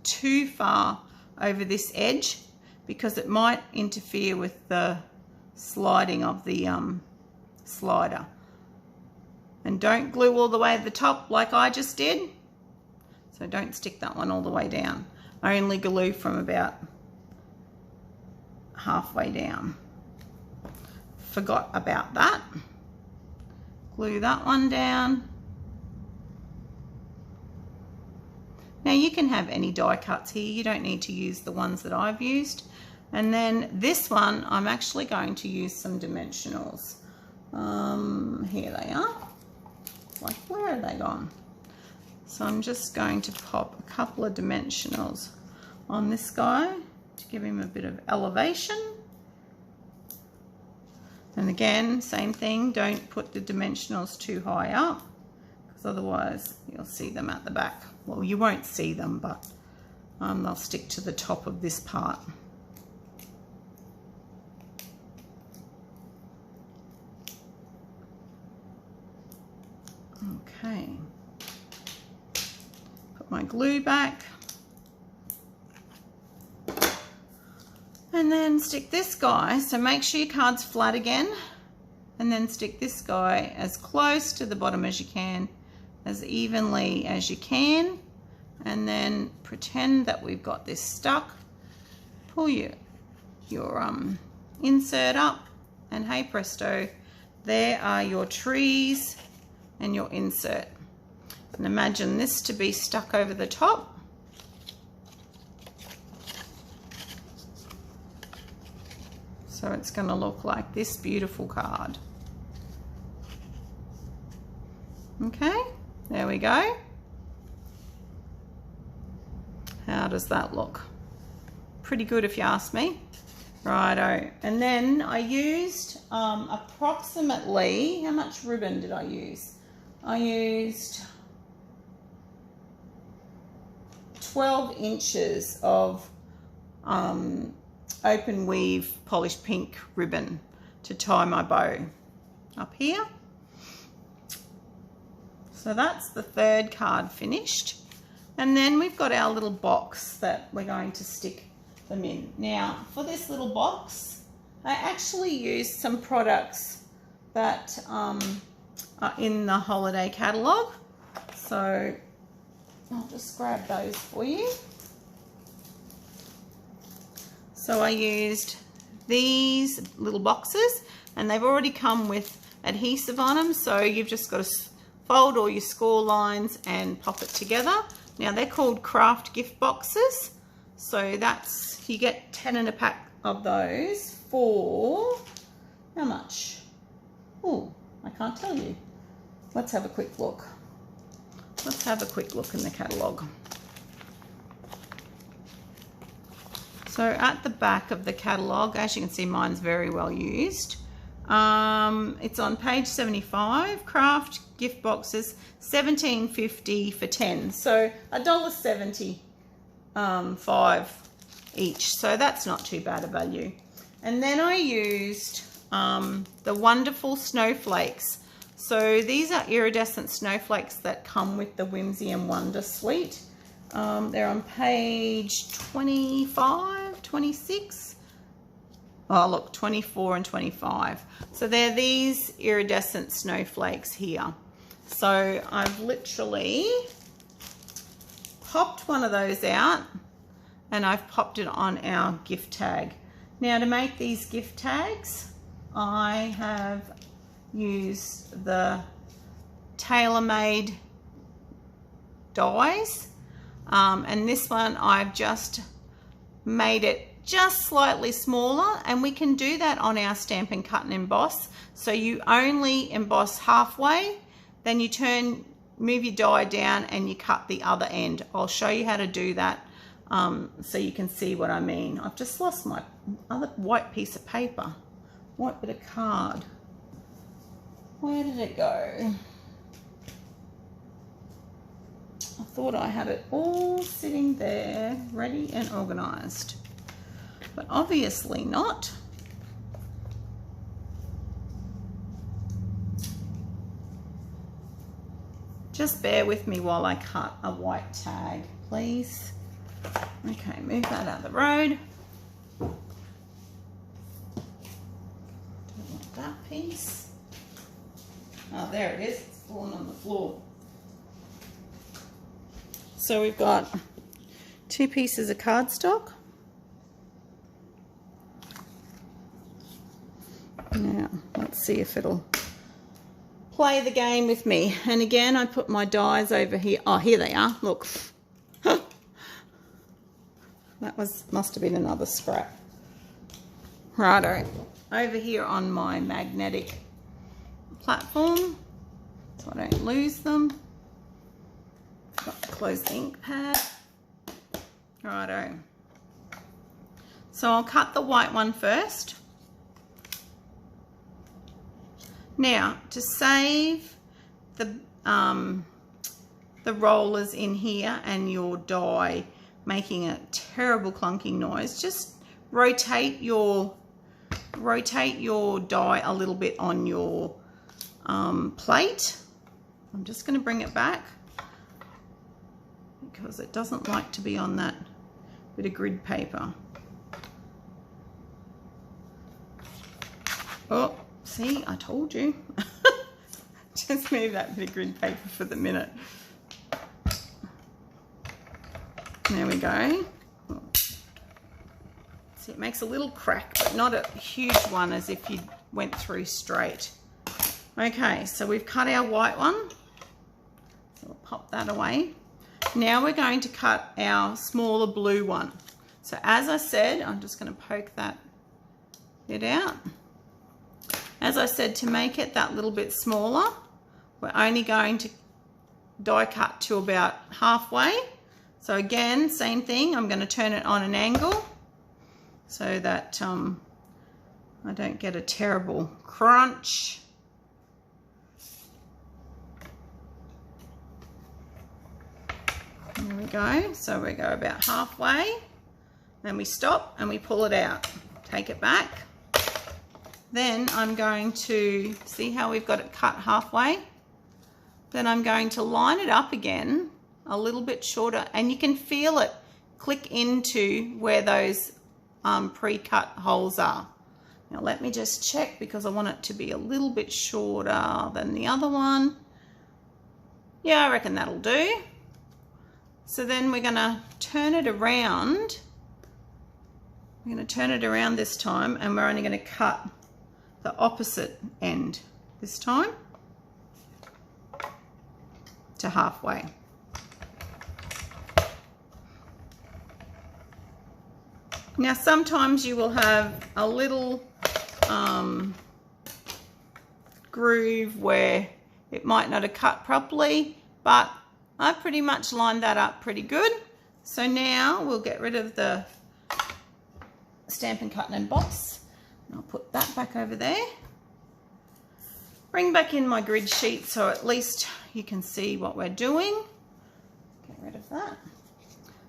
too far over this edge because it might interfere with the sliding of the slider. And don't glue all the way to the top like I just did. So don't stick that one all the way down. I only glue from about halfway down. Forgot about that. Glue that one down. Now you can have any die cuts here. You don't need to use the ones that I've used. And then this one, I'm actually going to use some dimensionals. Here they are. Like, where are they gone? So I'm just going to pop a couple of dimensionals on this guy to give him a bit of elevation. And again, same thing, don't put the dimensionals too high up because otherwise you'll see them at the back. Well, you won't see them, but they'll stick to the top of this part. Okay. Put my glue back. And then stick this guy, so make sure your card's flat again, and then stick this guy as close to the bottom as you can, as evenly as you can, and then pretend that we've got this stuck. Pull your insert up, and hey presto, there are your trees and your insert. And imagine this to be stuck over the top. So it's going to look like this beautiful card. Okay, there we go. How does that look? Pretty good if you ask me. Righto. And then I used approximately, how much ribbon did I use? I used 12 inches of open weave polished pink ribbon to tie my bow up here. So that's the third card finished. And then we've got our little box that we're going to stick them in. Now for this little box, I actually used some products that are in the holiday catalogue. So I'll just grab those for you. So I used these little boxes and they've already come with adhesive on them. So you've just got to fold all your score lines and pop it together. Now they're called Kraft Gift boxes. So that's, you get 10 in a pack of those for, how much? Oh, I can't tell you. Let's have a quick look. Let's have a quick look in the catalogue. So at the back of the catalogue, as you can see, mine's very well used. It's on page 75, Kraft Gift boxes, $17.50 for 10. So $1.75 each. So that's not too bad a value. And then I used the wonderful snowflakes. So these are iridescent snowflakes that come with the Whimsy Wonder Suite. They're on page 25, 26. Oh, look, 24 and 25. So they're these iridescent snowflakes here. So I've literally popped one of those out and I've popped it on our gift tag. Now to make these gift tags, I have used the tailor-made dies. And this one I've just made it just slightly smaller, and we can do that on our Stampin' Cut and Emboss. So you only emboss halfway, then you move your die down and you cut the other end. I'll show you how to do that so you can see what I mean. I've just lost my other white piece of paper, white bit of card. Where did it go? I thought I had it all sitting there, ready and organised, but obviously not. Just bear with me while I cut a white tag, please. Okay, move that out of the road. Don't want that piece. Oh, there it is. It's fallen on the floor. So we've got 2 pieces of cardstock. Now, let's see if it'll play the game with me. And again, I put my dies over here. Oh, here they are. Look. That must have been another scrap. Righto. Over here on my magnetic platform, so I don't lose them. Got to close the ink pad. Righto. So I'll cut the white one first. Now, to save the rollers in here and your die making a terrible clunking noise, just rotate your die a little bit on your plate. I'm just going to bring it back because it doesn't like to be on that bit of grid paper. Oh, see, I told you. Just move that bit of grid paper for the minute. There we go. See, it makes a little crack, but not a huge one as if you went through straight. Okay, so we've cut our white one. So we'll pop that away. Now we're going to cut our smaller blue one. So as I said, I'm just going to poke that bit out. As I said, to make it that little bit smaller, we're only going to die cut to about halfway. So again, same thing, I'm going to turn it on an angle so that I don't get a terrible crunch. There we go. So we go about halfway, then we stop and we pull it out. Take it back. Then I'm going to, see how we've got it cut halfway? Then I'm going to line it up again a little bit shorter, and you can feel it click into where those pre-cut holes are. Now let me just check because I want it to be a little bit shorter than the other one. Yeah, I reckon that'll do. So then we're going to turn it around. We're going to turn it around this time, and we're only going to cut the opposite end this time to halfway. Now sometimes you will have a little groove where it might not have cut properly, but I pretty much lined that up pretty good. So now we'll get rid of the Stampin' Cut and Emboss. And I'll put that back over there. Bring back in my grid sheet so at least you can see what we're doing. Get rid of that.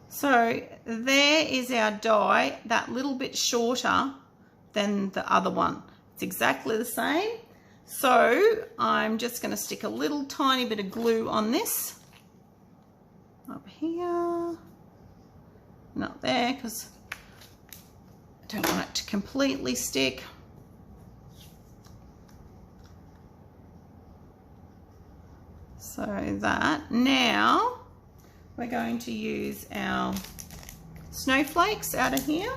So there is our die, that little bit shorter than the other one. It's exactly the same. So I'm just going to stick a little tiny bit of glue on this. Up here. Not there because I don't want it to completely stick. So that, now we're going to use our snowflakes out of here.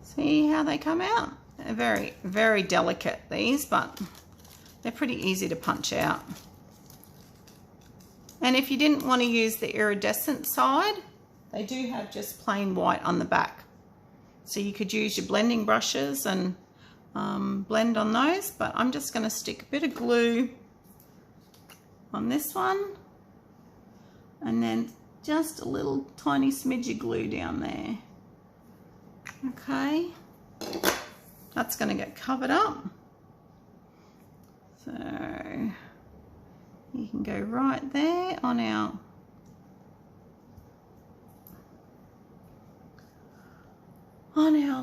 See how they come out? They're very, very delicate, these, but they're pretty easy to punch out. And if you didn't want to use the iridescent side, they do have just plain white on the back. So you could use your blending brushes and blend on those, but I'm just going to stick a bit of glue on this one and then just a little tiny smidge of glue down there. Okay, that's going to get covered up. So you can go right there on our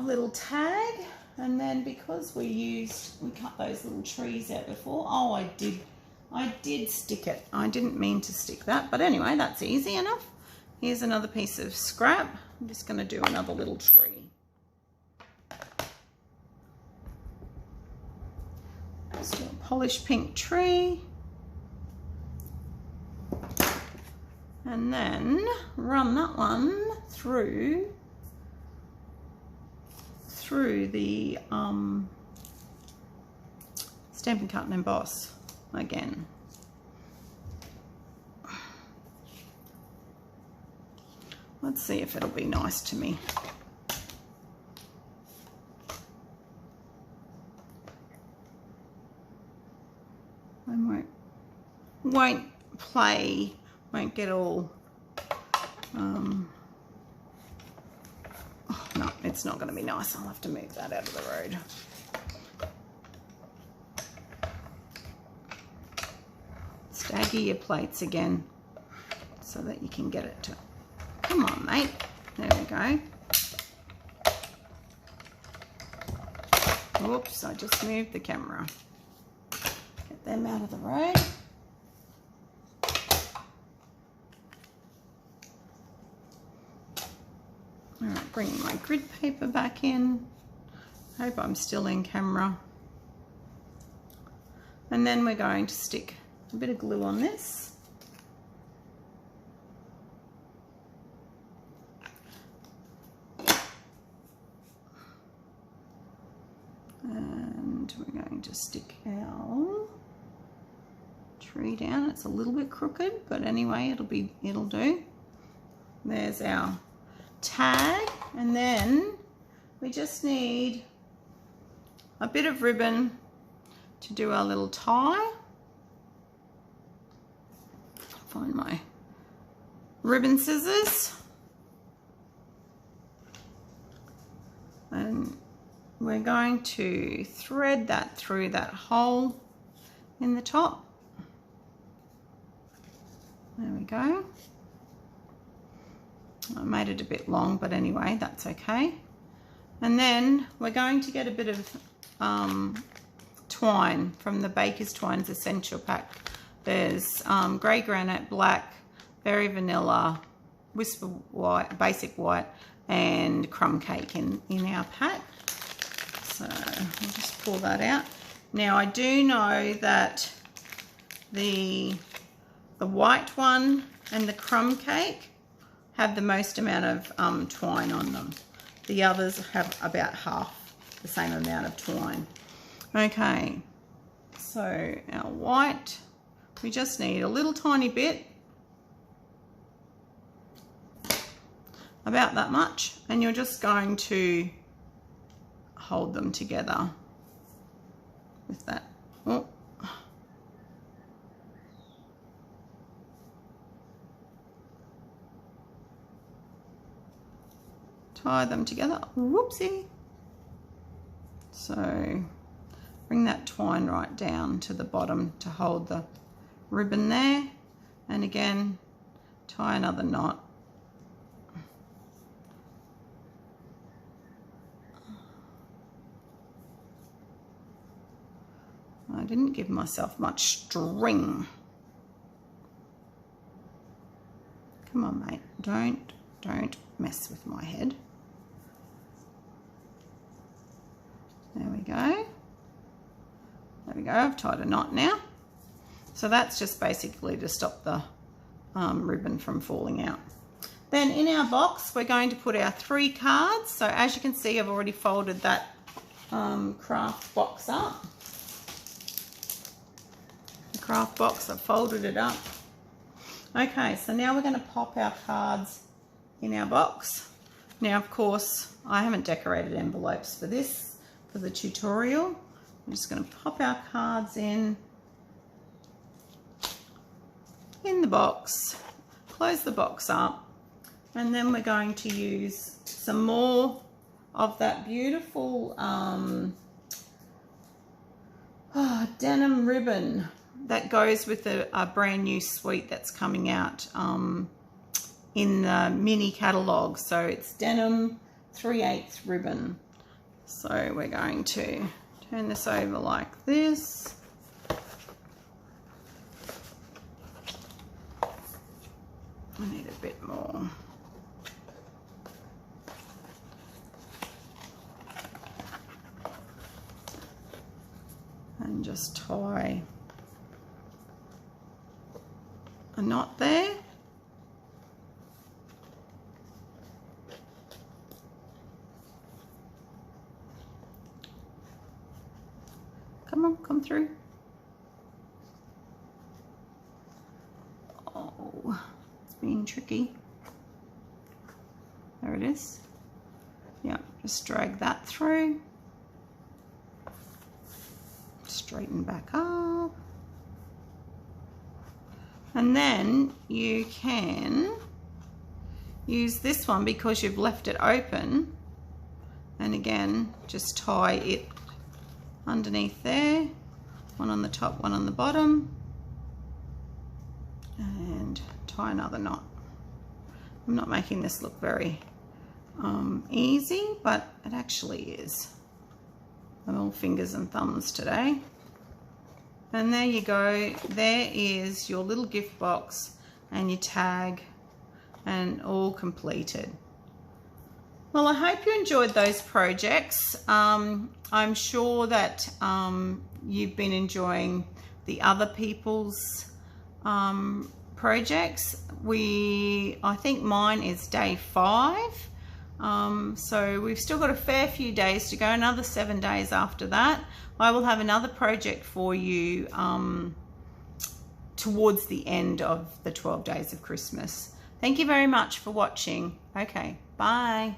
little tag. And then because we cut those little trees out before. Oh, I did stick it. I didn't mean to stick that, but anyway, that's easy enough. Here's another piece of scrap. I'm just going to do another little tree. Just a polished pink tree. And then run that one through the Stampin' Cut and Emboss again. Let's see if it'll be nice to me. I won't get all, oh no, it's not going to be nice. I'll have to move that out of the road. Stagger your plates again so that you can get it to, come on mate, there we go. Whoops, I just moved the camera. Get them out of the road. All right, bringing my grid paper back in. Hope I'm still in camera. And then we're going to stick a bit of glue on this. And we're going to stick our tree down. It's a little bit crooked, but anyway, it'll do. There's our tag, and then we just need a bit of ribbon to do our little tie. Find my ribbon scissors, and we're going to thread that through that hole in the top. There we go. I made it a bit long, but anyway, that's okay. And then we're going to get a bit of twine from the Baker's Twine's Essential Pack. There's grey granite, black, berry vanilla, whisper white, basic white, and crumb cake in our pack. So I'll just pull that out. Now I do know that the white one and the crumb cake have the most amount of twine on them. The others have about half the same amount of twine. Okay, so our white, we just need a little tiny bit, about that much, and you're just going to hold them together with that. Oh. Tie them together. Whoopsie. So bring that twine right down to the bottom to hold the ribbon there, and again tie another knot. I didn't give myself much string. Come on mate, don't mess with my head. There we go. There we go, I've tied a knot now. So that's just basically to stop the ribbon from falling out. Then in our box, we're going to put our 3 cards. So as you can see, I've already folded that craft box up. The craft box, I've folded it up. Okay, so now we're going to pop our cards in our box. Now, of course, I haven't decorated envelopes for this, for the tutorial. I'm just going to pop our cards in the box, close the box up, and then we're going to use some more of that beautiful denim ribbon that goes with a brand new suite that's coming out in the mini catalogue. So it's denim 3/8 ribbon. So we're going to turn this over like this. I need a bit more. And just tie a knot there. Come on, come through. Oh, it's being tricky. There it is. Yeah, just drag that through. Straighten back up. And then you can use this one because you've left it open. And again, just tie it underneath there. One on the top, one on the bottom. And tie another knot. I'm not making this look very easy, but it actually is. I'm all fingers and thumbs today. And there you go. There is your little gift box and your tag, and all completed. Well, I hope you enjoyed those projects. I'm sure that you've been enjoying the other people's projects. I think mine is day 5. So we've still got a fair few days to go, another 7 days after that. I will have another project for you towards the end of the 12 days of Christmas. Thank you very much for watching. Okay, bye.